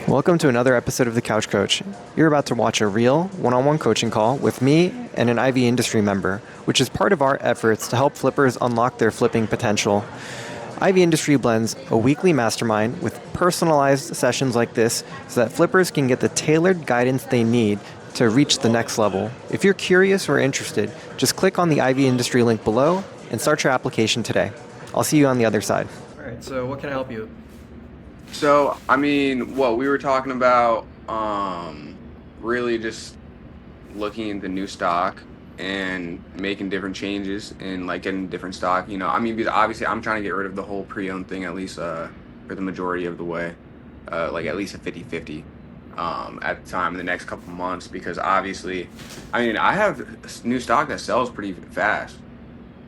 Welcome to another episode of The Couch Coach. You're about to watch a real, one-on-one coaching call with me and an Ivy industry member, which is part of our efforts to help flippers unlock their flipping potential. Ivy Industry blends a weekly mastermind with personalized sessions like this so that flippers can get the tailored guidance they need to reach the next level. If you're curious or interested, just click on the Ivy Industry link below and start your application today. I'll see you on the other side. All right, so what can I help you? So, what we were talking about, really just looking into new stock and making different changes and like getting different stock, because obviously I'm trying to get rid of the whole pre-owned thing, at least, for the majority of the way, like at least a 50-50, at the time in the next couple months, because obviously, I have new stock that sells pretty fast,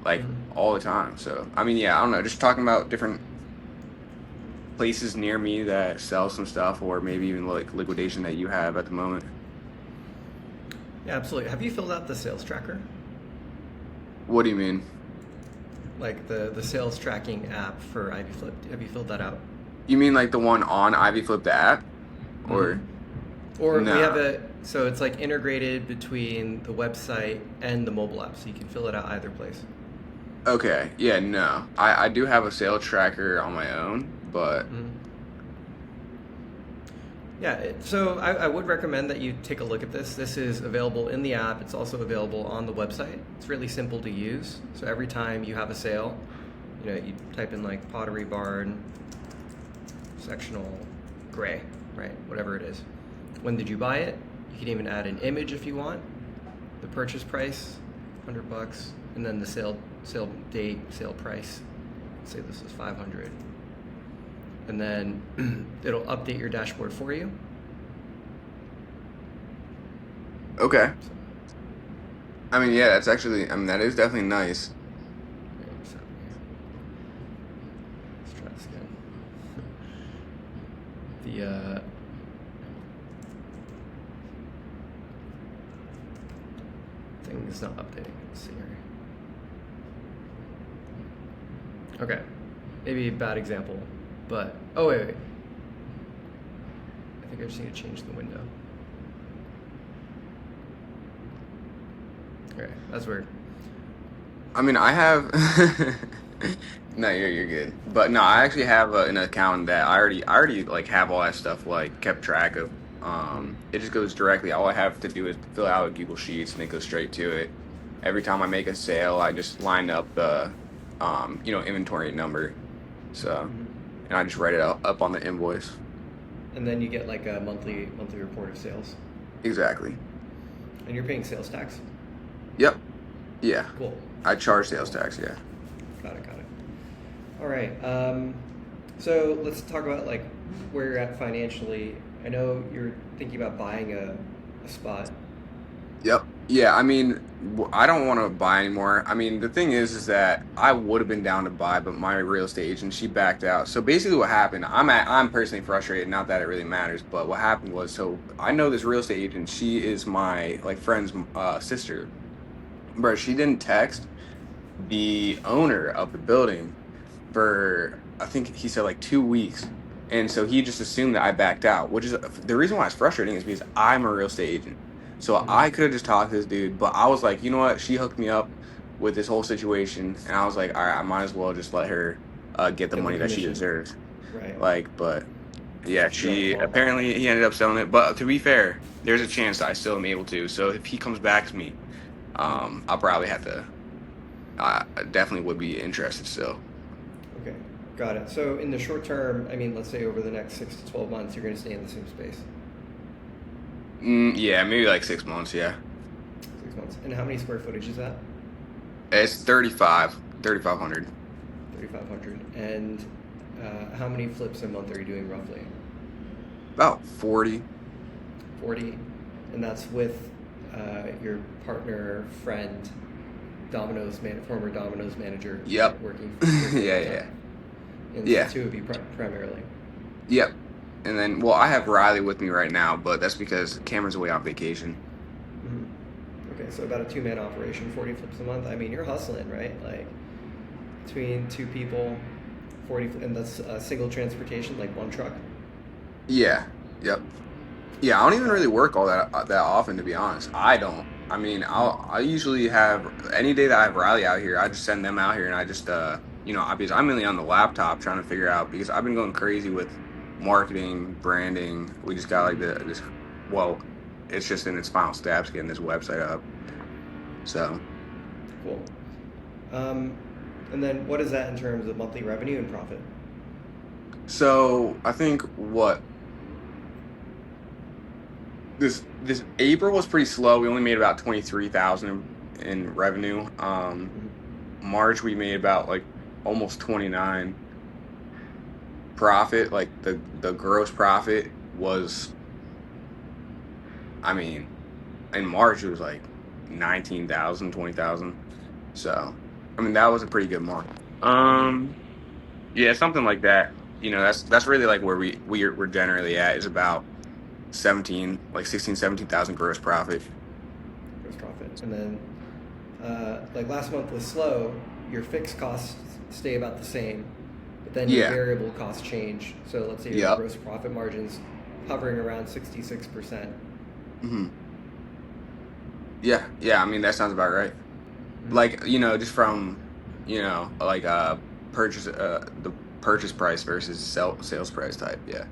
like all the time. So, I don't know, just talking about different places near me that sell some stuff, or maybe even like liquidation that you have at the moment. Yeah, absolutely. Have you filled out the sales tracker? What do you mean? Like the sales tracking app for Ivy Flip. Have you filled that out? You mean like the one on Ivy Flip, the app? Or Or no. we have so it's like integrated between the website and the mobile app, so you can fill it out either place. Okay, yeah, no. I do have a sales tracker on my own, but Yeah, so I would recommend that you take a look at this. This is available in the app. It's also available on the website. It's really simple to use. So every time you have a sale, you type in like Pottery Barn, sectional gray, right? Whatever it is. When did you buy it? You can even add an image if you want. The purchase price, $100, and then the sale date, sale price. Let's say this is $500. And then it'll update your dashboard for you. okay. Yeah, that's actually, that is definitely nice. Let's try this again. The thing is not updating. Let's see here. Okay, maybe a bad example, but wait. I think I just need to change the window. Okay, that's weird. I have no, you're good. But no, I actually have an account that I already like have all that stuff like kept track of. It just goes directly. All I have to do is fill out a Google Sheets and it goes straight to it. Every time I make a sale, I just line up the inventory number. So, and I just write it up on the invoice. And then you get like a monthly report of sales. Exactly. And you're paying sales tax? Yep. Yeah. Cool. I charge sales tax, yeah. Got it. All right. So let's talk about like where you're at financially. I know you're thinking about buying a spot. Yep. Yeah, I don't want to buy anymore. The thing is that I would have been down to buy, but my real estate agent, she backed out. So basically what happened, I'm personally frustrated, not that it really matters, but what happened was, so I know this real estate agent, she is my like friend's sister. Bro, she didn't text the owner of the building for, I think he said like 2 weeks. And so he just assumed that I backed out, which is the reason why it's frustrating is because I'm a real estate agent. So I could have just talked to this dude, but I was like, you know what? She hooked me up with this whole situation, and I was like, all right, I might as well just let her get the money that she deserves. Right. Like, but yeah, apparently he ended up selling it. But to be fair, there's a chance that I still am able to. So if he comes back to me, I'll probably have to. I definitely would be interested still. Okay, got it. So in the short term, let's say over the next 6 to 12 months, you're going to stay in the same space. Yeah, maybe like 6 months. Yeah. 6 months. And how many square footage is that? It's 3,500. 3,500. And how many flips a month are you doing roughly? About 40. 40. And that's with your partner, friend, former Domino's manager. Yep. Working. Yeah. And yeah. the two would be primarily. Yep. And then, I have Riley with me right now, but that's because Cameron's away on vacation. Okay, so about a 2-man operation, 40 flips a month. You're hustling, right? Like between 2 people, 40, and that's single transportation, like one truck. Yeah. Yep. Yeah, I don't even really work all that often, to be honest. I don't. I mean, I usually have any day that I have Riley out here, I just send them out here, and I just obviously I'm mainly on the laptop trying to figure out because I've been going crazy with marketing, branding. We just got like this. Well, it's just in its final steps getting this website up. So, Cool. Um, and then what is that in terms of monthly revenue and profit? I think what this April was pretty slow. We only made about 23,000 in revenue. Mhm. March we made about like almost 29 profit. Like the gross profit was, I mean, in March it was like 19,000, 20,000. So, I mean that was a pretty good month. Um, yeah, something like that. That's really like where we're generally at is about 17, like 16, 17,000 gross profit. Gross profit. And then, like last month was slow, your fixed costs stay about the same, but then your Yeah. variable costs change. So let's say your Yep. gross profit margins hovering around 66%. Hmm. Yeah. I mean, that sounds about right. Mhm. Like, just from, like the purchase price versus sales price type. Yeah.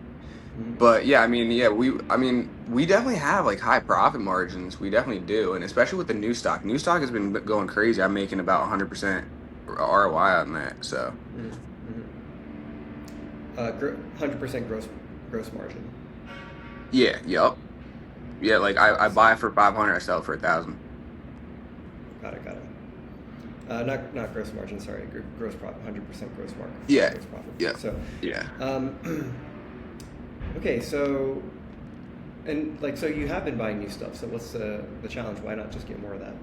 Mhm. But yeah, I mean, we definitely have like high profit margins. We definitely do. And especially with the new stock. New stock has been going crazy. I'm making about 100% ROI on that. So, Mhm. Mhm. 100% gross margin. yeah, yep. Yeah, like I So, buy it for 500, I sell it for 1,000. got it. Not gross margin. Sorry, gross profit. 100% Yeah. gross profit. Yeah. So, Yeah. um, okay. So, and like, so you have been buying new stuff. So what's the challenge? Why not just get more of that?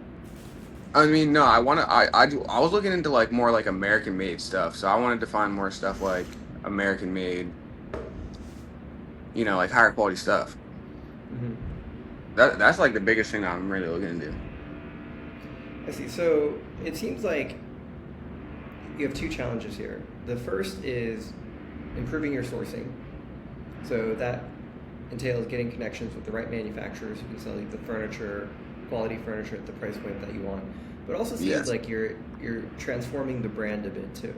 I mean, no, I was looking into like more like American made stuff. So I wanted to find more stuff like American made, like higher quality stuff. Hmm. That's like the biggest thing I'm really looking into. I see. So it seems like you have two challenges here. The first is improving your sourcing. So that entails getting connections with the right manufacturers who can sell you the furniture, quality furniture at the price point that you want. But it also seems Yes. like you're transforming the brand a bit too.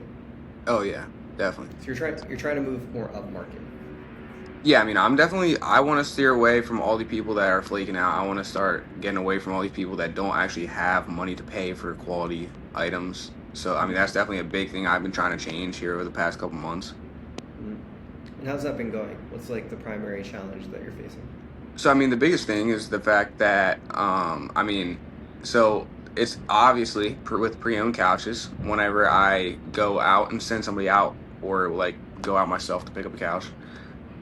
Oh yeah, definitely. So you're trying to move more up market. Yeah, I mean, I want to steer away from all the people that are flaking out. I want to start getting away from all these people that don't actually have money to pay for quality items. So, I mean, that's definitely a big thing I've been trying to change here over the past couple months. Mhm. And how's that been going? What's like the primary challenge that you're facing? So, I mean, the biggest thing is the fact that, I mean, so it's obviously with pre-owned couches, whenever I go out and send somebody out or like go out myself to pick up a couch,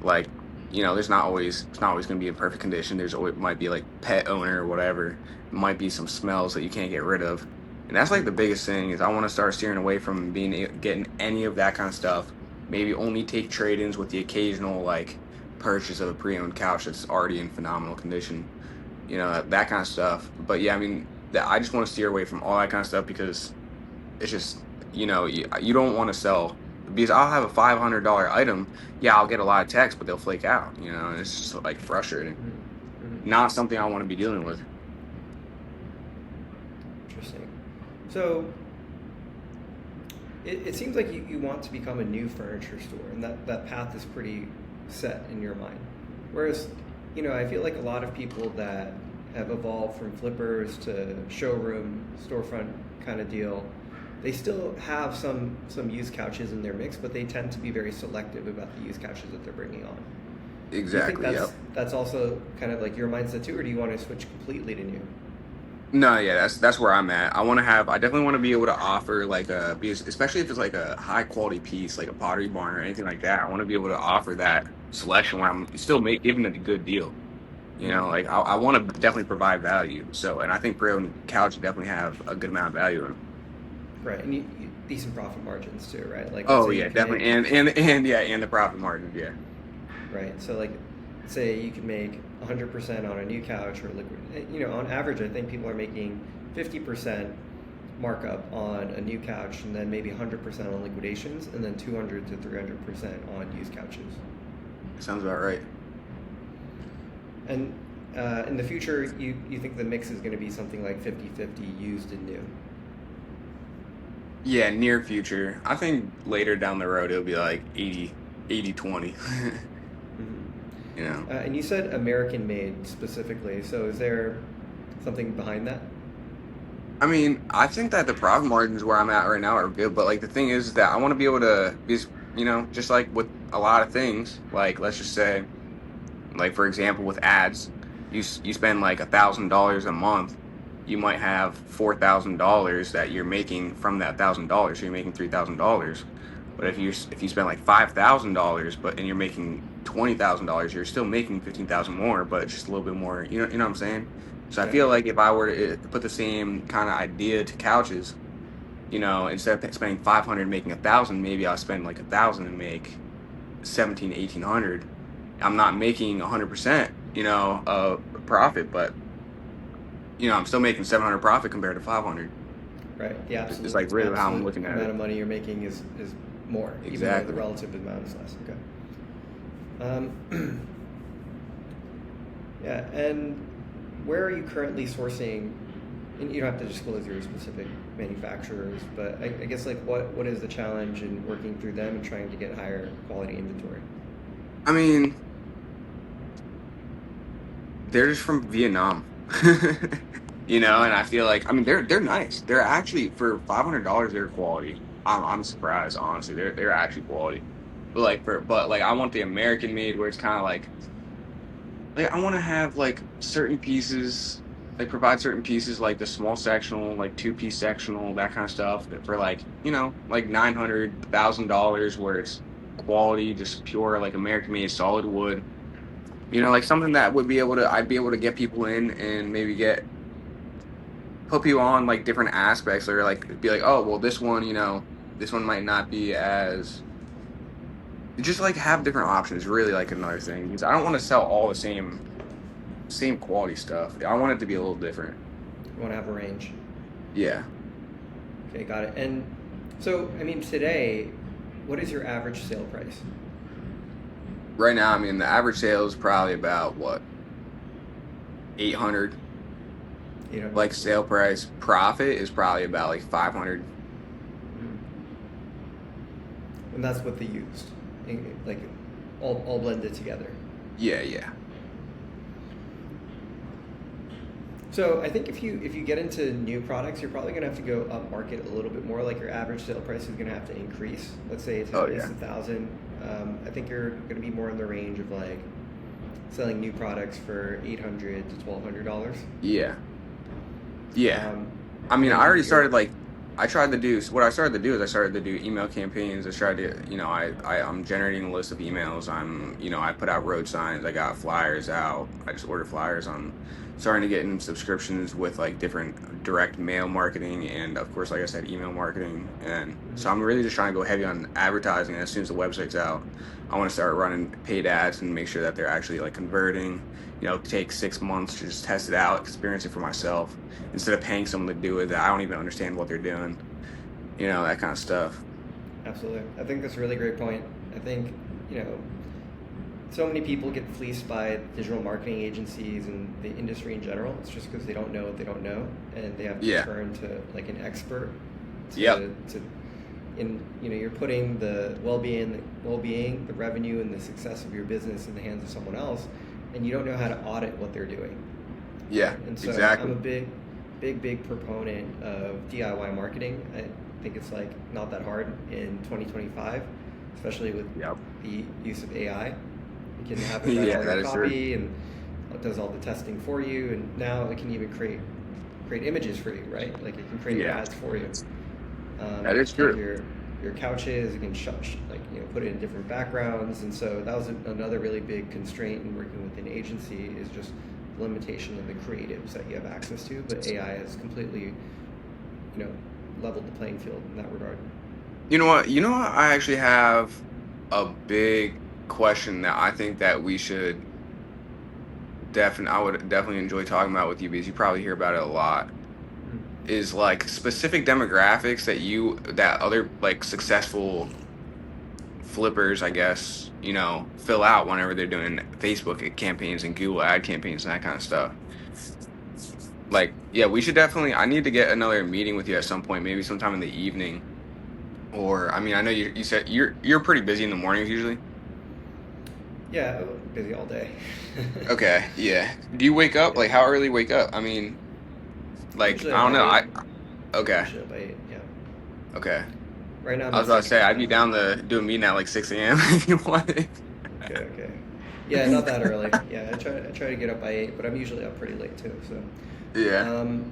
like, it's not always going to be in perfect condition. There's always might be like pet owner or whatever. It might be some smells that you can't get rid of. And that's like the biggest thing is I want to start steering away from getting any of that kind of stuff. Maybe only take trade-ins with the occasional like purchase of a pre-owned couch that's already in phenomenal condition. That kind of stuff. But yeah, I mean, that I just want to steer away from all that kind of stuff because it's just, you don't want to sell because I'll have a $500 item. Yeah, I'll get a lot of texts, but they'll flake out, and it's just like frustrating. Mm-hmm. Not something I want to be dealing with. Interesting. So it seems like you want to become a new furniture store, and that path is pretty set in your mind. Whereas, I feel like a lot of people that have evolved from flippers to showroom, storefront kind of deal, they still have some used couches in their mix, but they tend to be very selective about the used couches that they're bringing on. Do you think Exactly. Yep. that's also kind of like your mindset too, or do you want to switch completely to new? No, yeah, that's where I'm at. I definitely want to be able to offer like because especially if it's like a high quality piece, like a Pottery Barn or anything like that. I want to be able to offer that selection where I'm still giving it a good deal. Mm-hmm. Like I want to definitely provide value. So, and I think Pro and Couch definitely have a good amount of value in them. Right, and decent profit margins too, right? Like, let's Oh say you yeah, can definitely, make and yeah, and the profit margins, yeah. right. So, like, say you can make 100% on a new couch or liquid. On average, I think people are making 50% markup on a new couch, and then maybe 100% on liquidations, and then 200 to 300% on used couches. Sounds about right. And in the future, you think the mix is going to be something like 50-50 used and new? Yeah, near future. I think later down the road it'll be like 80-20. Hmm. You know. And you said American made specifically, so is there something behind that? I mean, I think that the profit margins where I'm at right now are good, but like the thing is that I want to be able to be, just like with a lot of things, like let's just say, like for example, with ads, you spend like $1,000 a month, you might have $4,000 that you're making from that $1,000, so you're making $3,000. But if you spend like $5,000, and you're making $20,000, you're still making 15,000 more, but just a little bit more. You know what I'm saying? So I Yeah. feel like if I were to put the same kind of idea to couches, instead of spending 500 making 1,000, maybe I'll spend like 1,000 and make 17, 1,800. I'm not making 100%, profit, but I'm still making 700 profit compared to 500. Right. The It's absolute like really how I'm absolute looking at amount it. of money you're making is more, even though the Exactly. relative amount is less. Okay. Yeah. And where are you currently sourcing? And you don't have to disclose your specific manufacturers, but I guess like what is the challenge in working through them and trying to get higher quality inventory? I mean, they're just from Vietnam. And I feel like they're nice. They're actually for $500 they're quality. I'm surprised, honestly. They're actually quality. But I want the American made where it's kind of like I want to have like certain pieces, like provide certain pieces like the small sectional, like two-piece sectional, that kind of stuff that for like, like $900,000 where it's quality, just pure like American made solid wood. Like something that I'd be able to get people in and maybe put people on like different aspects or like be like, oh, well, this one might not be as just like have different options, really like another thing. Because I don't want to sell all the same quality stuff. I want it to be a little different. You want to have a range. Yeah. Okay, got it. And so, I mean, today, what is your average sale price? Right now, the average sale is probably about what, 800. Like 800. sale price. Profit is probably about like 500. And that's what they used, like all blended together. Yeah, yeah. So I think if you get into new products, you're probably gonna have to go up market a little bit more. Like your average sale price is gonna have to increase. Let's say it's Oh at least yeah. 1,000. I think you're gonna be more in the range of like selling new products for $800 to $1,200. Yeah. Yeah. I Maybe already you're started I tried to do what I started to do is I started to do email campaigns. I started to, I'm generating a list of emails. I put out road signs. I got flyers out. I just ordered flyers. I'm starting to get in subscriptions with like different direct mail marketing and of course, like I said, email marketing. And so I'm really just trying to go heavy on advertising. And as soon as the website's out, I want to start running paid ads and make sure that they're actually like converting. Take 6 months to just test it out, experience it for myself instead of paying someone to do it that I don't even understand what they're doing, that kind of stuff. absolutely. I think that's a really great point. I think you know so many people get fleeced by digital marketing agencies and the industry in general. It's just because they don't know what they don't know, and they have to Yeah. turn to like an expert Yep. to you're putting the well-being, the revenue, and the success of your business in the hands of someone else, and you don't know how to audit what they're doing. Yeah. And so I'm a Exactly. big proponent of DIY marketing. I think it's like not that hard in 2025, especially with Yep. the use of AI. You can have it write Yeah, all that your is true. copy and it does all the testing for you, and now it can even create images for you, right? Like it can create Yeah, ads for you. that is Take true. your couches, it can put it in different backgrounds, and so that was another really big constraint in working with an agency is just the limitation of the creatives that you have access to. But AI has completely, leveled the playing field in that regard. You know what? I actually have a big question that I think that we should I would definitely enjoy talking about with you because you probably hear about it a lot. Is like specific demographics that other like successful flippers, I guess, fill out whenever they're doing Facebook campaigns and Google ad campaigns and that kind of stuff. Like, yeah, we should definitely. I need to get another meeting with you at some point, maybe sometime in the evening. Or, I mean, I know you said you're pretty busy in the mornings usually. Yeah, busy all day. Okay, yeah. Do you wake up? Yeah. Like, how early wake up? I mean, like, Usually I up don't by know. 8. Okay, Usually up by 8, yeah. okay. Right now I'm I was at about to say, 6. I'd be down to do a meeting at like 6 a.m. if you wanted. Okay. Yeah, not that early. Yeah, I try to get up by 8, but I'm usually up pretty late too. So, Yeah, um,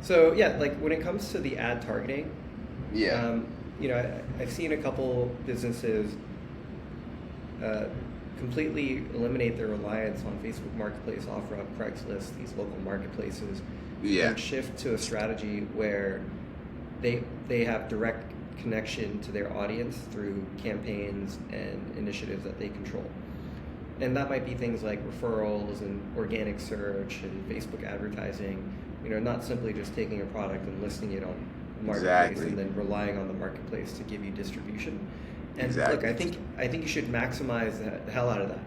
so yeah, like when it comes to the ad targeting, yeah, I've seen a couple businesses completely eliminate their reliance on Facebook Marketplace, OfferUp, Craigslist, these local marketplaces, yeah. and shift to a strategy where they have direct connection to their audience through campaigns and initiatives that they control. And that might be things like referrals and organic search and Facebook advertising, not simply just taking a product and listing it on the marketplace Exactly. and then relying on the marketplace to give you distribution. And Exactly. look, I think you should maximize the hell out of that,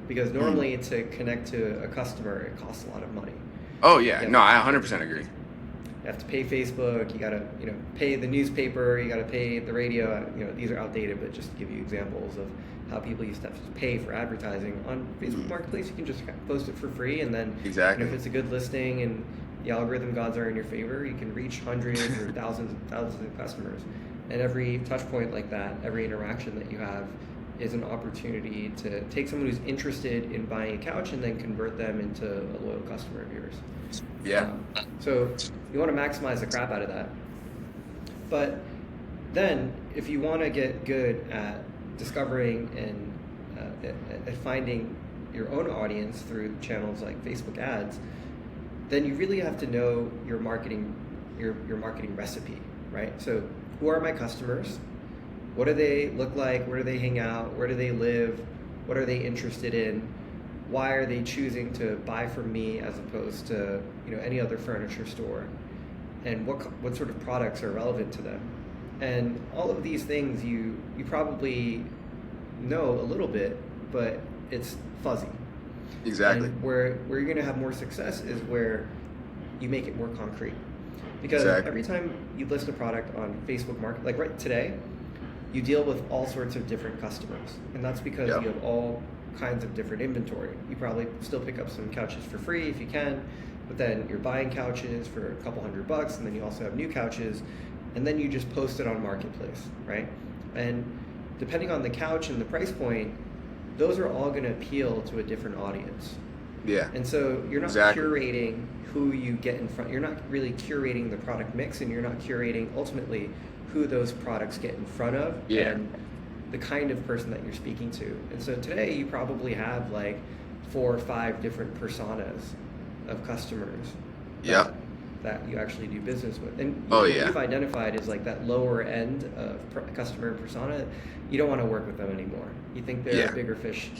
because normally to connect to a customer, it costs a lot of money. Oh yeah, Yeah. no, I 100% agree. You have to pay Facebook, you gotta, pay the newspaper, you gotta pay the radio. These are outdated, but just to give you examples of how people used to have to pay for advertising on Facebook Marketplace, you can just post it for free, and then Exactly. if it's a good listing and the algorithm gods are in your favor, you can reach hundreds or thousands of customers. And every touch point like that, every interaction that you have, is an opportunity to take someone who's interested in buying a couch and then convert them into a loyal customer of yours. Yeah. So you want to maximize the crap out of that. But then, if you want to get good at discovering and at finding your own audience through channels like Facebook ads, then you really have to know your marketing recipe, right? So who are my customers? What do they look like? Where do they hang out? Where do they live? What are they interested in? Why are they choosing to buy from me as opposed to any other furniture store? And what sort of products are relevant to them? And all of these things you probably know a little bit, but it's fuzzy. Exactly. And where you're going to have more success is where you make it more concrete. Because Exactly. every time you list a product on Facebook Market, like right today, you deal with all sorts of different customers. And that's because Yep. you have all kinds of different inventory. You probably still pick up some couches for free if you can, but then you're buying couches for a couple $100, and then you also have new couches, and then you just post it on Marketplace, right? And depending on the couch and the price point, those are all going to appeal to a different audience. Yeah. And so you're not Exactly. curating who you get in front. You're not really curating the product mix, and you're not curating ultimately who those products get in front of, Yeah. and the kind of person that you're speaking to. And so today you probably have like 4 or 5 different personas of customers Yeah. that you actually do business with. And Oh, what yeah. you've identified is like that lower end of customer persona. You don't want to work with them anymore. You think they're Yeah. bigger fish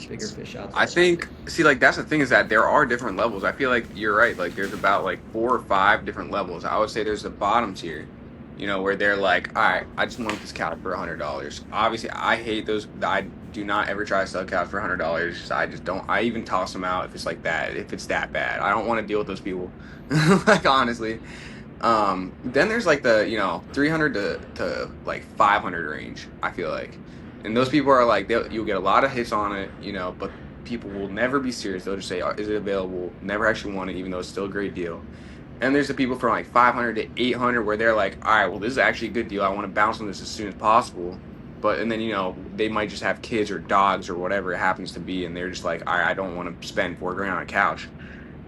out there. I think, see, like, that's the thing, is that there are different levels. I feel like you're right. Like, there's about like 4 or 5 different levels. I would say there's the bottom tier, where they're like, all right, I just want this couch for $100. Obviously, I hate those. I do not ever try to sell a couch for $100. I just don't. I even toss them out if it's like that. If it's that bad, I don't want to deal with those people. Like, honestly. Then there's like the 300 to like 500 range, I feel like, and those people are like, you'll get a lot of hits on it, but people will never be serious. They'll just say, is it available? Never actually want it, even though it's still a great deal. And there's the people from like 500 to 800 where they're like, all right, well, this is actually a good deal. I want to bounce on this as soon as possible. But, and then, they might just have kids or dogs or whatever it happens to be. And they're just like, all right, I don't want to spend $4,000 on a couch.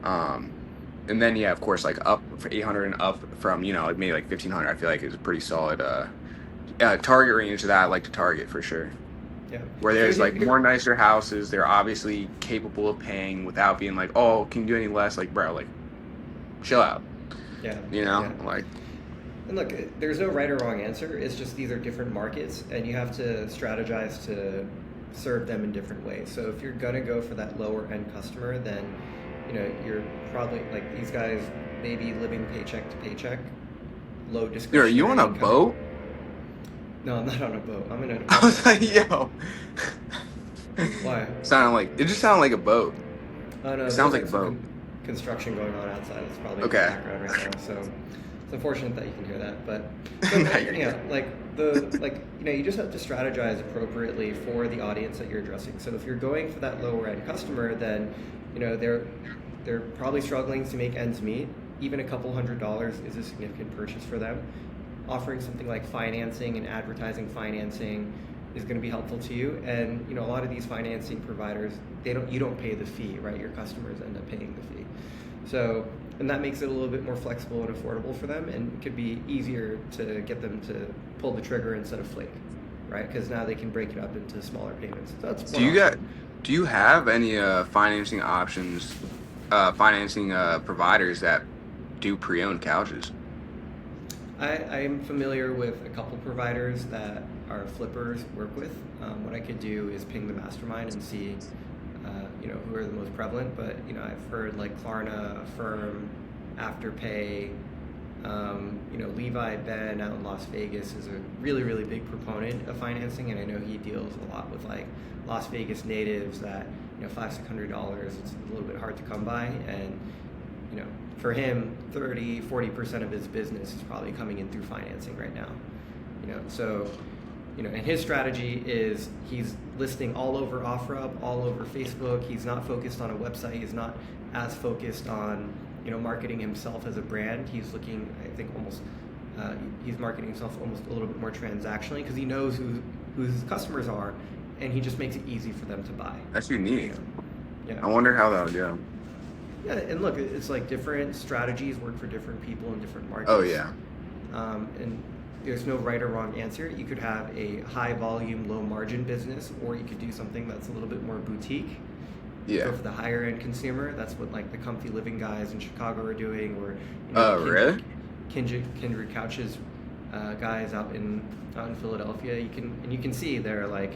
And then, yeah, of course, like up for 800 and up from, like maybe like 1,500, I feel like is a pretty solid target range that I like to target for sure. Yeah. Where there's like more nicer houses, they're obviously capable of paying without being like, oh, can you do any less? Like, bro, like, chill out. Yeah. Yeah. Like. And look, there's no right or wrong answer. It's just these are different markets, and you have to strategize to serve them in different ways. So if you're gonna go for that lower end customer, then you're probably like these guys, maybe living paycheck to paycheck, low discretionary Are you on a income. boat? No, I'm not on a boat. I'm in an I was like, apartment. yo. Why? It just sounded like a boat. Oh no, It there's sounds like like a some boat. construction going on outside. It's probably in the Okay. background right now. So it's unfortunate that you can hear that. But No, so you're yeah, good. you just have to strategize appropriately for the audience that you're addressing. So if you're going for that lower end customer, then they're probably struggling to make ends meet. Even a couple $100s is a significant purchase for them. Offering something like financing and advertising financing is going to be helpful to you. And a lot of these financing providers, you don't pay the fee, right? Your customers end up paying the fee. So, and that makes it a little bit more flexible and affordable for them, and it could be easier to get them to pull the trigger instead of flake, right? Because now they can break it up into smaller payments. So that's Do one you got option. do you have any financing options, financing providers that do pre-owned couches? I'm familiar with a couple providers that our flippers work with. What I could do is ping the mastermind and see, who are the most prevalent. But I've heard like Klarna, Affirm, Afterpay. Levi Ben out in Las Vegas is a really, really big proponent of financing, and I know he deals a lot with like Las Vegas natives that $500-600. It's a little bit hard to come by, and you know, for him, 30-40% of his business is probably coming in through financing right now. So and his strategy is he's listing all over OfferUp, all over Facebook. He's not focused on a website. He's not as focused on marketing himself as a brand. He's looking, I think, almost he's marketing himself almost a little bit more transactionally because he knows who his customers are, and he just makes it easy for them to buy. That's unique. Yeah. I wonder how that would go. Yeah, and look, it's like different strategies work for different people in different markets. Oh yeah. And there's no right or wrong answer. You could have a high volume, low margin business, or you could do something that's a little bit more boutique. Yeah. So for the higher end consumer, that's what like the comfy living guys in Chicago are doing, or Really? Kindred Couches guys out in Philadelphia. You can see they're like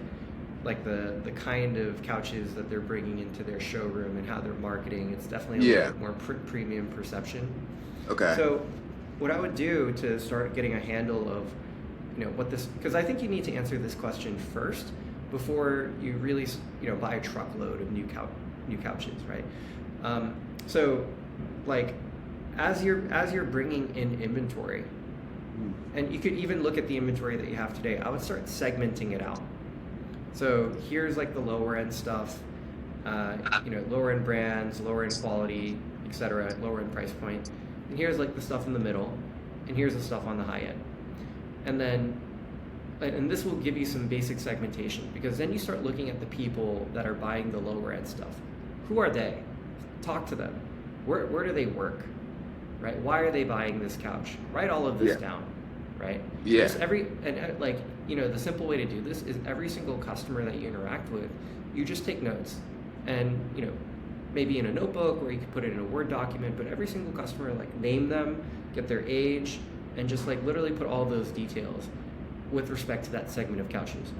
the kind of couches that they're bringing into their showroom and how they're marketing. It's definitely a little bit more premium perception. Okay. So what I would do to start getting a handle of what this, because I think you need to answer this question first before you really buy a truckload of new couches, right? So like as you're bringing in inventory, and you could even look at the inventory that you have today, I would start segmenting it out. So here's like the lower end stuff, lower end brands, lower end quality, etc., lower end price point. And here's like the stuff in the middle, and here's the stuff on the high end. And this will give you some basic segmentation, because then you start looking at the people that are buying the lower end stuff. Who are they? Talk to them. Where do they work? Right? Why are they buying this couch? Write all of this down, right? Yeah. Just the simple way to do this is every single customer that you interact with, you just take notes, and maybe in a notebook, or you can put it in a Word document, but every single customer, like name them, get their age, and just like literally put all those details with respect to that segment of couches.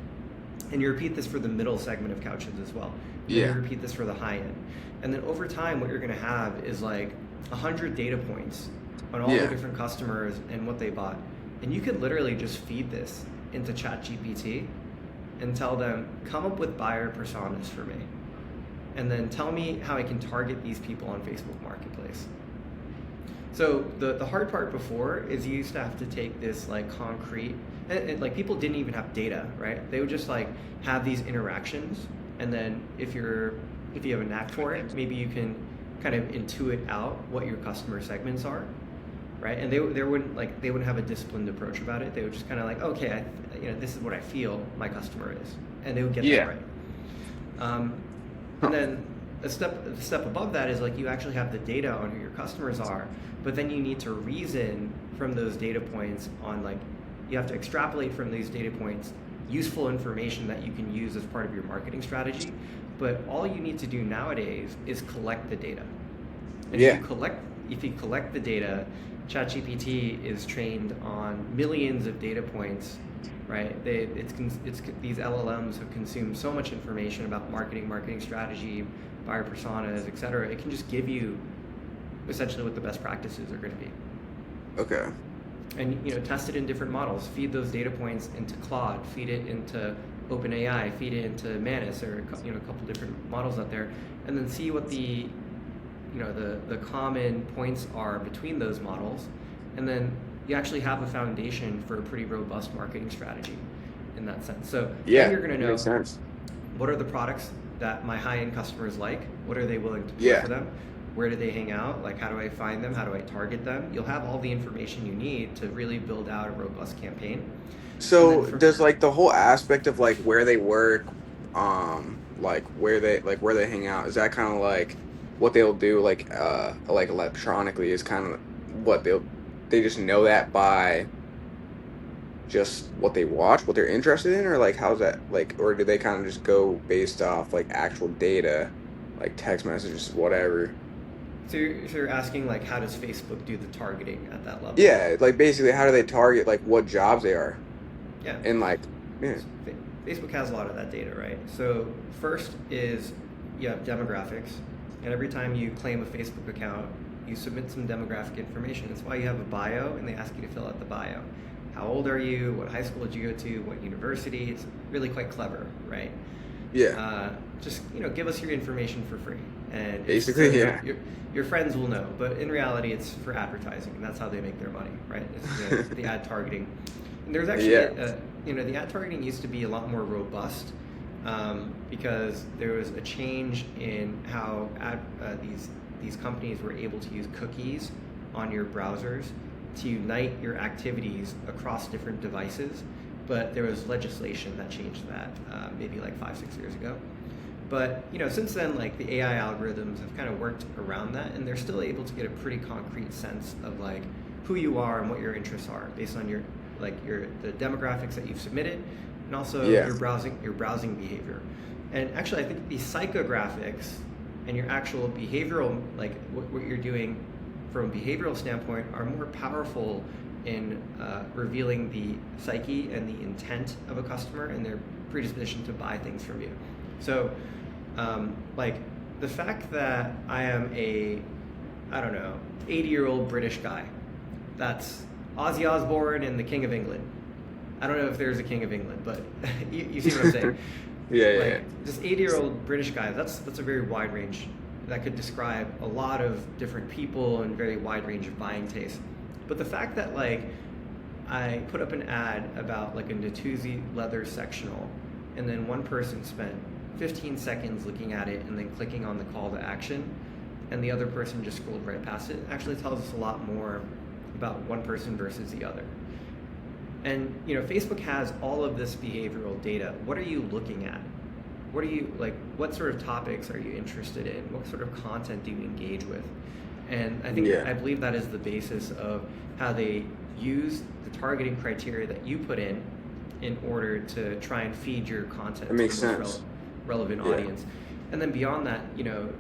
And you repeat this for the middle segment of couches as well. And you repeat this for the high end. And then over time, what you're gonna have is like 100 data points on all the different customers and what they bought. And you could literally just feed this into ChatGPT and tell them, come up with buyer personas for me. And then tell me how I can target these people on Facebook Marketplace. So the hard part before is you used to have to take this like concrete, and like people didn't even have data, right? They would just like have these interactions, and then if you have a knack for it, maybe you can kind of intuit out what your customer segments are, right? And they wouldn't have a disciplined approach about it. They would just kind of like, okay, this is what I feel my customer is, and they would get that right. And then the step above that is like you actually have the data on who your customers are, but then you need to reason from those data points on like, you have to extrapolate from these data points useful information that you can use as part of your marketing strategy. But all you need to do nowadays is collect the data. And if you collect the data, ChatGPT is trained on millions of data points, right? These LLMs have consumed so much information about marketing strategy, buyer personas, etc. It can just give you essentially what the best practices are going to be. Okay. and test it in different models. Feed those data points into Claude, feed it into OpenAI, feed it into Manus, or a couple different models out there, and then see what the common points are between those models, and then you actually have a foundation for a pretty robust marketing strategy in that sense. So Yeah, then you're going to know makes sense. what are the products that my high-end customers like, what are they willing to pay Yeah. for them, where do they hang out, like how do I find them, how do I target them. You'll have all the information you need to really build out a robust campaign. So does like the whole aspect of like where they work, like where they hang out, is that kind of like what they'll do like electronically, is kind of what they just know that by just what they watch, what they're interested in, or like how's that like, or do they kind of just go based off like actual data, like text messages, whatever? So you're asking like how does Facebook do the targeting at that level? Yeah, like basically how do they target like what jobs they are? Yeah. And like, yeah. Facebook has a lot of that data, right? So first is you have demographics, and every time you claim a Facebook account, you submit some demographic information. That's why you have a bio, and they ask you to fill out the bio. How old are you? What high school did you go to? What university? It's really quite clever, right? Yeah. Just give us your information for free, and Basically, yeah. Your friends will know. But in reality, it's for advertising, and that's how they make their money, right? It's the ad targeting. And there's actually, the ad targeting used to be a lot more robust because there was a change in how these companies were able to use cookies on your browsers to unite your activities across different devices. But there was legislation that changed that maybe like 5-6 years ago. But since then, like the AI algorithms have kind of worked around that, and they're still able to get a pretty concrete sense of like who you are and what your interests are based on the demographics that you've submitted, and also your browsing behavior. And actually, I think the psychographics and your actual behavioral, like what you're doing from a behavioral standpoint, are more powerful in revealing the psyche and the intent of a customer and their predisposition to buy things from you. So, like the fact that I am a, 80-year-old British guy, that's Ozzy Osbourne and the King of England. I don't know if there's a King of England, but you see what I'm saying? Yeah. This 80-year-old British guy, that's a very wide range. That could describe a lot of different people and very wide range of buying tastes. But the fact that like I put up an ad about like a Natuzzi leather sectional, and then one person spent 15 seconds looking at it and then clicking on the call to action, and the other person just scrolled right past it, actually tells us a lot more about one person versus the other. And Facebook has all of this behavioral data. What are you looking at? What are you like? What sort of topics are you interested in? What sort of content do you engage with? And I believe that is the basis of how they use the targeting criteria that you put in order to try and feed your content That makes to the sense. relevant audience. And then beyond that,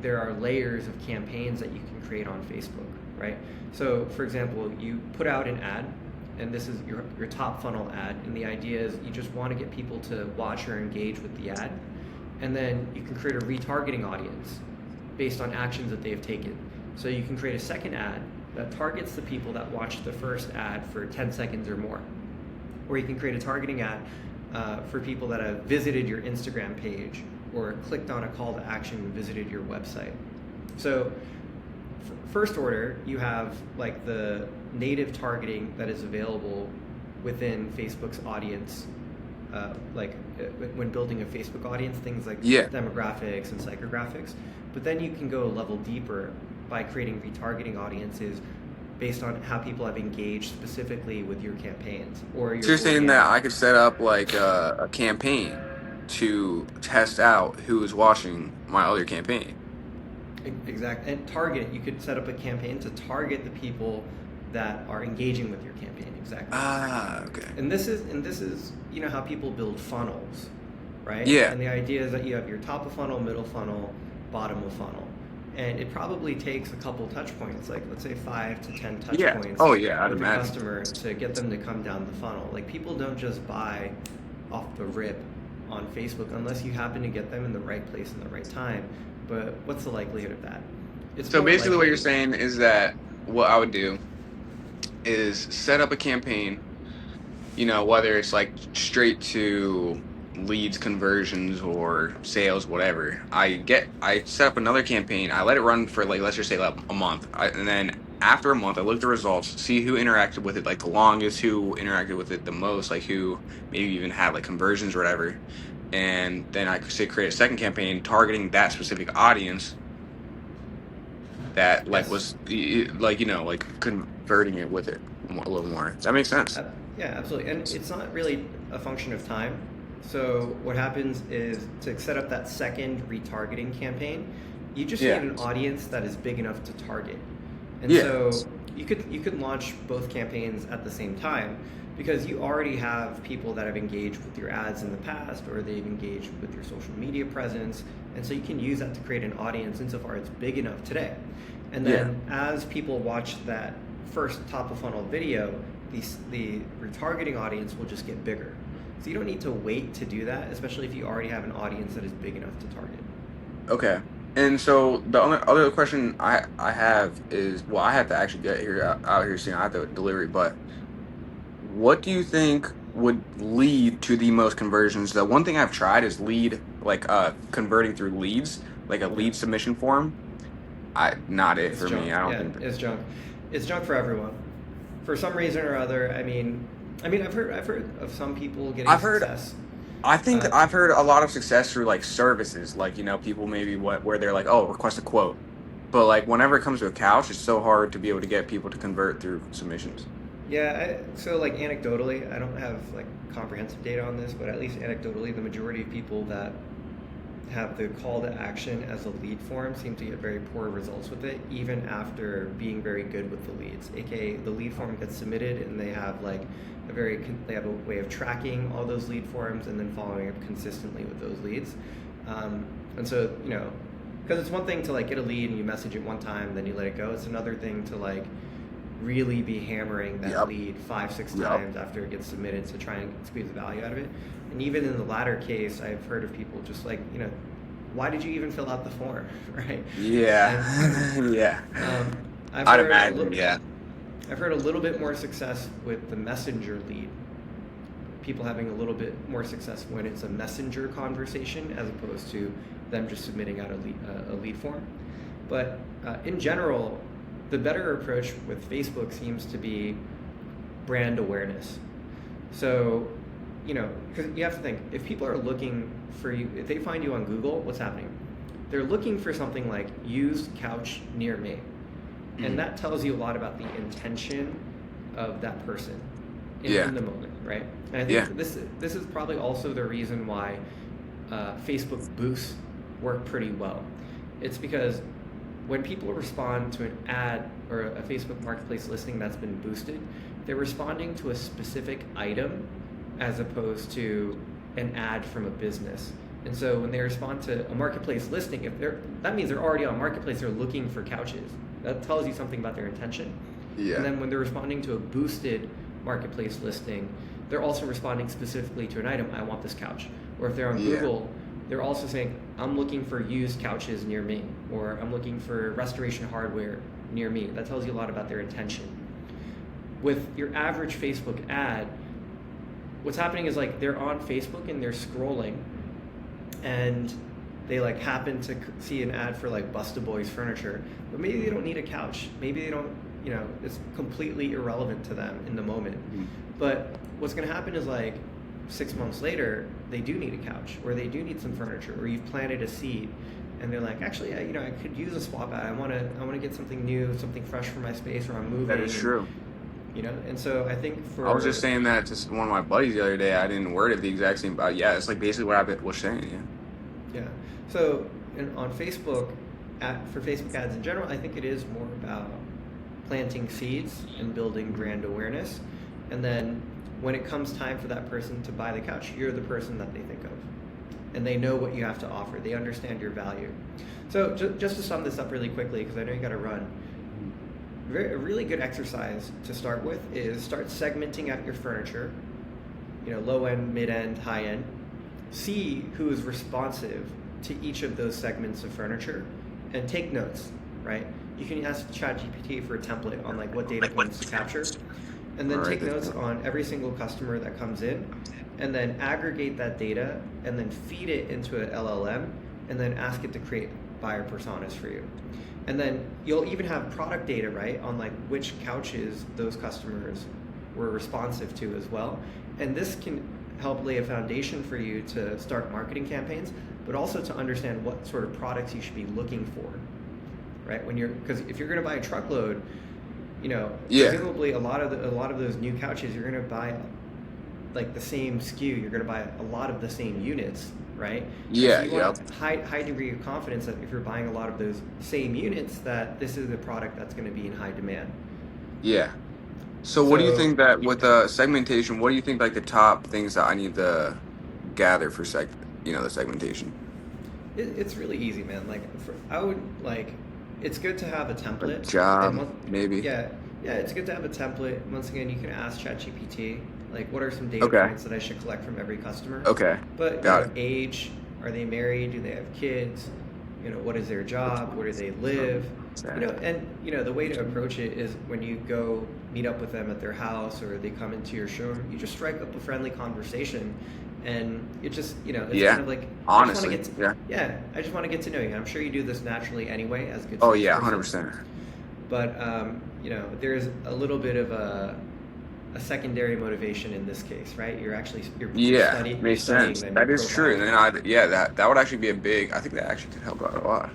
there are layers of campaigns that you can create on Facebook, right? So, for example, you put out an ad, and this is your top funnel ad, and the idea is you just want to get people to watch or engage with the ad, and then you can create a retargeting audience based on actions that they've taken. So you can create a second ad that targets the people that watched the first ad for 10 seconds or more. Or you can create a targeting ad for people that have visited your Instagram page or clicked on a call to action and visited your website. So first order, you have like the native targeting that is available within Facebook's audience, when building a Facebook audience, things like demographics and psychographics. But then you can go a level deeper by creating retargeting audiences based on how people have engaged specifically with your campaigns. Or So you're saying that I could set up like a campaign to test out who is watching my other campaign. Exactly. And target it. You could set up a campaign to target the people that are engaging with your campaign. Exactly. Okay. And this is how people build funnels, right? Yeah. And the idea is that you have your top of funnel, middle funnel, bottom of funnel. And it probably takes a couple touch points, like let's say 5 to 10 touch points I'd with imagine. the customer to get them to come down the funnel. Like people don't just buy off the rip on Facebook unless you happen to get them in the right place in the right time. But what's the likelihood of that? So basically what you're saying is that what I would do is set up a campaign, whether it's like straight to leads, conversions, or sales, whatever. I set up another campaign. I let it run for like, let's just say like a month. And then after a month, I look at the results, see who interacted with it like the longest, who interacted with it the most, like who maybe even had like conversions or whatever. And then I could say create a second campaign targeting that specific audience that like Yes. was like like converting it with it a little more. Does that make sense? Yeah, absolutely. And it's not really a function of time. So what happens is to set up that second retargeting campaign, you just need Yeah. an audience that is big enough to target. And Yeah. so you could launch both campaigns at the same time because you already have people that have engaged with your ads in the past or they've engaged with your social media presence. And so you can use that to create an audience insofar it's big enough today. And then as people watch that first top of funnel video, the retargeting audience will just get bigger. So you don't need to wait to do that, especially if you already have an audience that is big enough to target. Okay. And so the other question I have is, well, I have to actually get here out here soon. I have to deliver it, but what do you think would lead to the most conversions? The one thing I've tried is lead like converting through leads, like a Yeah. lead submission form. Not it It's for junk. me. I don't Yeah, think it's junk. It's junk for everyone. For some reason or other, I've heard of some people getting I've heard success. I think Uh, I've heard a lot of success through like services, like people maybe where they're like, oh, request a quote, but like whenever it comes to a couch, it's so hard to be able to get people to convert through submissions. yeah, so like anecdotally, I don't have like comprehensive data on this, but at least anecdotally, the majority of people that have the call to action as a lead form seem to get very poor results with it, even after being very good with the leads. AKA, the lead form gets submitted, and they have like they have a way of tracking all those lead forms and then following up consistently with those leads. And so because it's one thing to like get a lead and you message it one time, then you let it go. It's another thing to like really be hammering that Yep. lead 5-6 Yep. times after it gets submitted to try and squeeze the value out of it. And even in the latter case, I've heard of people just like, why did you even fill out the form, right? Yeah. Yeah. Um, I've I'd heard a imagine. little, Yeah. I've heard a little bit more success with the messenger lead. People having a little bit more success when it's a messenger conversation as opposed to them just submitting out a lead form. But in general, the better approach with Facebook seems to be brand awareness. So, because you have to think, if people are looking for you, if they find you on Google, what's happening? They're looking for something like used couch near me. And that tells you a lot about the intention of that person in the moment, right? And I think this is probably also the reason why Facebook boosts work pretty well. It's because when people respond to an ad or a Facebook Marketplace listing that's been boosted, they're responding to a specific item as opposed to an ad from a business. And so when they respond to a Marketplace listing, that means they're already on Marketplace, they're looking for couches. That tells you something about their intention. Yeah. And then when they're responding to a boosted Marketplace listing, they're also responding specifically to an item, I want this couch. Or if they're on Google, they're also saying, I'm looking for used couches near me, or I'm looking for restoration hardware near me. That tells you a lot about their intention. With your average Facebook ad, what's happening is like they're on Facebook and they're scrolling and they like happen to see an ad for like Busta Boys furniture, but maybe they don't need a couch. Maybe they don't, it's completely irrelevant to them in the moment. But what's going to happen is like 6 months later, they do need a couch or they do need some furniture or you've planted a seed and they're like, actually, I could use a swap ad. I want to get something new, something fresh for my space, or I'm moving. That is true. And so I think I was just saying that to one of my buddies the other day. I didn't word it the exact same, but yeah, it's like basically what I was saying. Yeah. So on Facebook, for Facebook ads in general, I think it is more about planting seeds and building brand awareness. And then when it comes time for that person to buy the couch, you're the person that they think of. And they know what you have to offer. They understand your value. So just to sum this up really quickly, because I know you got to run. A really good exercise to start with is start segmenting out your furniture, low end, mid end, high end. See who is responsive to each of those segments of furniture and take notes, right? you can ask ChatGPT for a template on like what data points to capture, and then take notes on every single customer that comes in, and then aggregate that data, and then feed it into an LLM, and then ask it to create buyer personas for you. And then you'll even have product data, right, on like which couches those customers were responsive to as well. And this can help lay a foundation for you to start marketing campaigns, but also to understand what sort of products you should be looking for, right? Because if you're going to buy a truckload, presumably a lot of those new couches, you're going to buy like the same SKU. You're going to buy a lot of the same units, right? Yeah, so you want a high degree of confidence that if you're buying a lot of those same units, that this is a product that's going to be in high demand. Yeah. So what do you think that with segmentation, what do you think like the top things that I need to gather for the segmentation? It's really easy, man. It's good to have a template. Job, maybe. Yeah, it's good to have a template. Once again, you can ask ChatGPT, like, what are some data points that I should collect from every customer? Okay. But age, are they married? Do they have kids? What is their job? Where do they live? The way to approach it is when you go meet up with them at their house or they come into your showroom, you just strike up a friendly conversation, and it just, it's kind of like, honestly, I just want to get to know you. I'm sure you do this naturally anyway as good. Oh yeah, 100%. But there's a little bit of a secondary motivation in this case, right? You're studying. Makes sense. That is true. And then that would actually be I think that actually could help out a lot.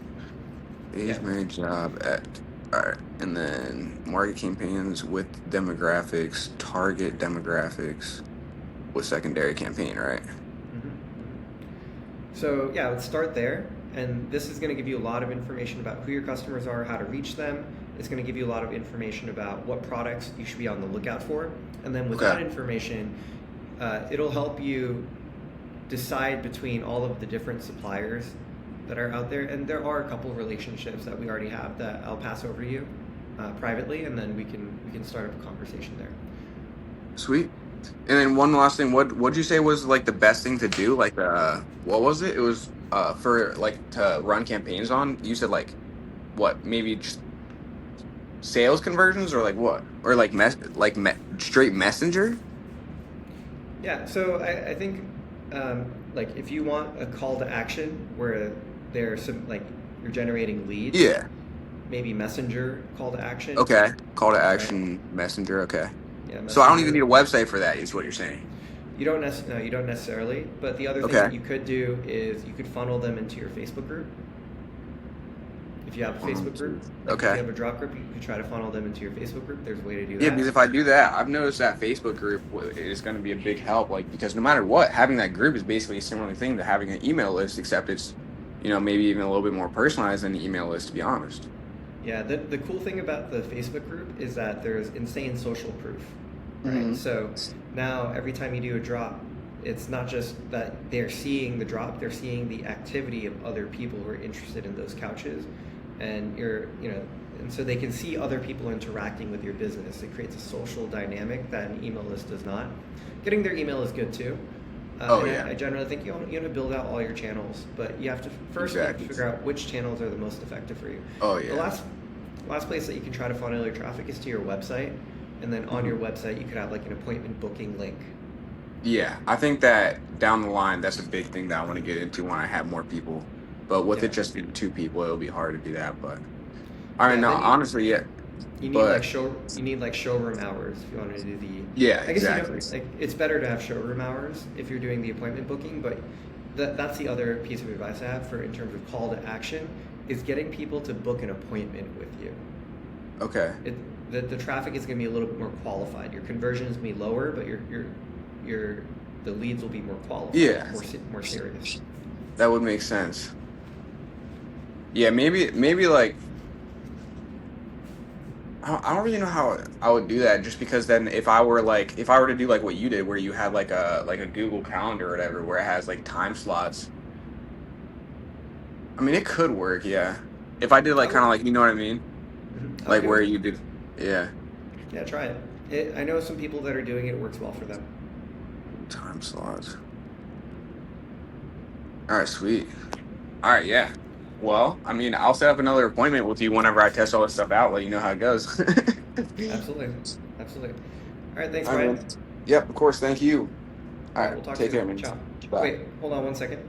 Age, married, job, all right, and then market campaigns with demographics, target demographics with secondary campaign, right? Mm-hmm. So let's start there. And this is going to give you a lot of information about who your customers are, how to reach them. It's going to give you a lot of information about what products you should be on the lookout for. And then with that information, it'll help you decide between all of the different suppliers that are out there. And there are a couple of relationships that we already have that I'll pass over to you privately, and then we can start up a conversation there. Sweet. And then one last thing, what'd you say was like the best thing to do? Like what was it? It was for like to run campaigns on. You said like what? Maybe just sales conversions, or like what? Or like straight messenger? Yeah. So I think like if you want a call to action where there's some like you're generating leads. Yeah. Maybe messenger call to action. Okay. Call to action, messenger. Okay. Yeah. Messenger. So I don't even need a website for that, is what you're saying? You don't necessarily. But the other thing that you could do is you could funnel them into your Facebook group. If you have a Facebook group, if you have a drop group, you could try to funnel them into your Facebook group. There's a way to do that. Yeah, because if I do that, I've noticed that Facebook group is going to be a big help. Like, because no matter what, having that group is basically a similar thing to having an email list, except it's, maybe even a little bit more personalized than the email list, to be honest. Yeah, the cool thing about the Facebook group is that there's insane social proof, right? Mm-hmm. So now every time you do a drop, it's not just that they're seeing the drop, they're seeing the activity of other people who are interested in those couches. And and so they can see other people interacting with your business. It creates a social dynamic that an email list does not. Getting their email is good too. I generally think you want to build out all your channels, but you have to first figure out which channels are the most effective for you. Oh yeah. The last place that you can try to funnel your traffic is to your website, and then on your website you could have like an appointment booking link. Yeah, I think that down the line that's a big thing that I want to get into when I have more people. But with it just being 2 people, it'll be hard to do that. But honestly, yeah. You need like showroom hours if you want to do the. Yeah, exactly. It's better to have showroom hours if you're doing the appointment booking, but that's the other piece of advice I have in terms of call to action is getting people to book an appointment with you. Okay. The traffic is going to be a little bit more qualified. Your conversion is going to be lower, but the leads will be more qualified. Yeah. More serious. That would make sense. Yeah, maybe like I don't really know how I would do that, just because then if I were to do like what you did, where you have like a Google Calendar or whatever, where it has like time slots. I mean, it could work, yeah. If I did like kind of like, you know what I mean? Mm-hmm. Like where you did, yeah. Yeah, try it. I know some people that are doing it. It works well for them. Time slots. All right, sweet. All right, yeah. Well, I mean, I'll set up another appointment with you whenever I test all this stuff out. Let you know how it goes. Absolutely, absolutely. All right, thanks, I Brian. mean, yep, of course. Thank you. All All right, right, we'll talk take care, soon. man. Ciao. Bye. Wait, hold on one second.